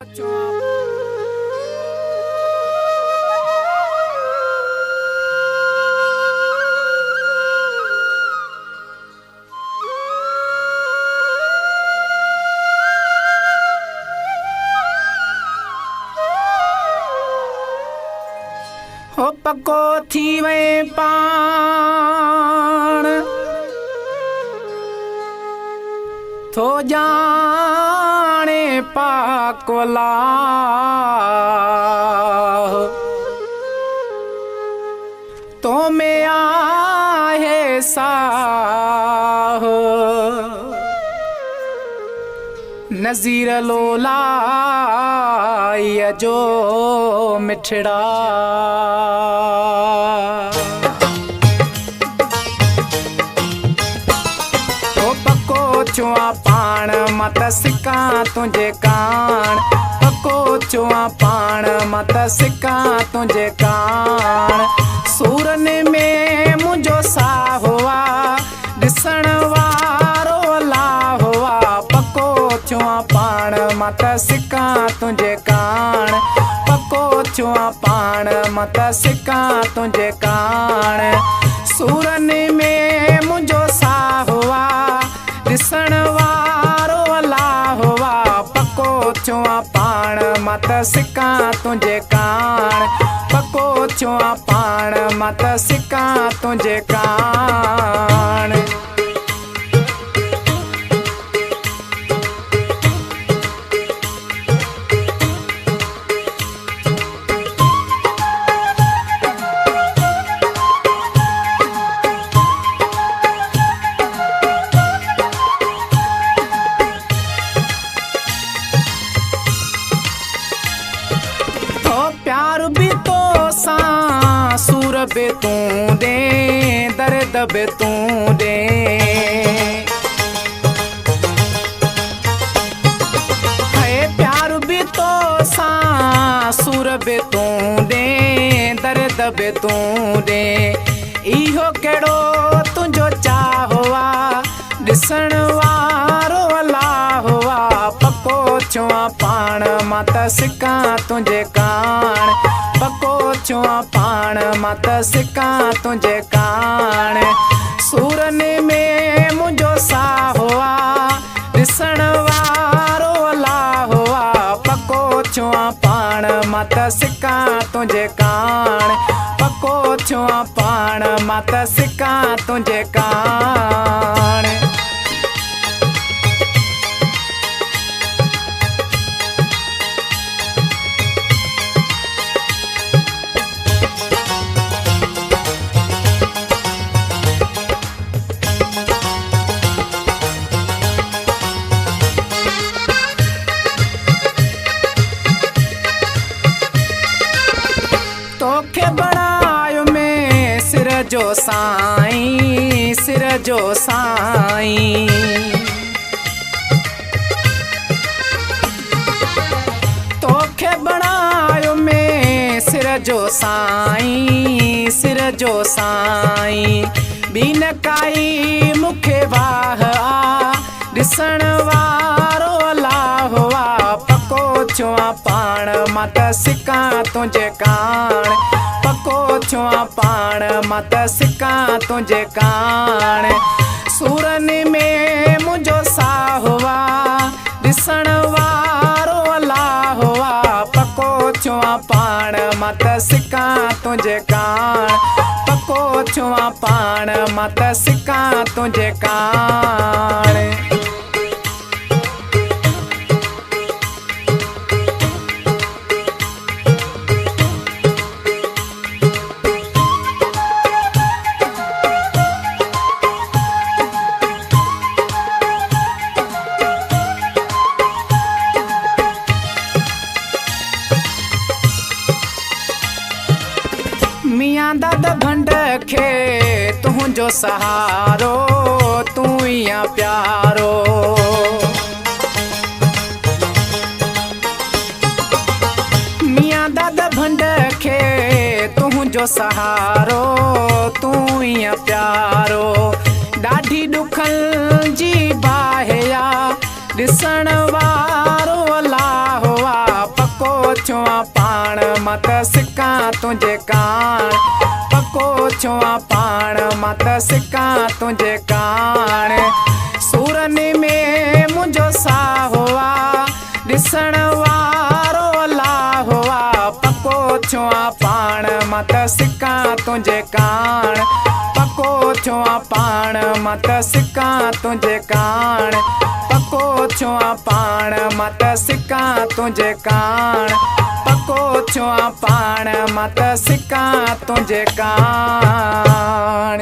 हो पको थी वे पाण थो जाने पाकवला तो में आहे साह नज़ीर लोला जो मिठड़ा चुआ पाण मत सिका तुझे कान पको चुआ पाण मत सिका तुझे कान सूरन में मुझो सा हुआ दिसण वारो ला हुआ पको चुआ पाण मत सिका तुझे कान पको चुआ पाण मत सिका तुझे कान सूरन में मुझो सा हुआ दिसण वारो ला हुआ पको चुआ पाण मत सिका तुझे कान पको चुआ पाण मत सिका तुझे कान प्यार भी तो सा सूर बे तू दे दर्द बे तू दे है प्यार भी तो सा सूर बे तू दे दर्द बे तू दे इहो केड़ो तुझो चाहुआ दिसण वारो ला हुआ पको चुआ पाण मत सिका तुझे कान पको चुआ पाण मत सिका तुझे कान सूरन में मुझो सा हुआ दिसण वारो ला हुआ पको चुआ पाण मत सिका तुझे कान पको चुआ पाण मत सिका तुझे कान तोखे बणायो में सिर जो साईं सिर जो साईं तोखे बणायो में सिर जो साईं सिर जो साईं बीन काई मुखे वाह आ दिसण वारो ला हुआ पको चुआ पाण मत सिका तुझे कान पको चुआ पाण मत सिका तुझे कान सूरन में मुझो सा हुआ दिसण वारो ला हुआ पको चुआ पाण मत सिका तुझे कान पको चुआ पाण मत सिका तुझे कान मियां दाद भंड खे तुझो सहारो तू या प्यारो मियां दाद भंड खे तुझो सहारो तू या प्यारो ॾाढी ॾुखल जी बाहिया दिसण वारो ला हुआ छुआ पाण मत सिका तुझे कान पको छुआ पाण मत सिका तुझे कान सूरनि में मुंहिंजो साहो आहे ॾिसण वारो अलाह आहे पको छुआ पाण मत सिका तुझे कान पको छुआ पाण मत सिका तुझे कान पको छुआ पाण मत सिका तुझे कान पको छुआ पाण मत सिका तुझे कान।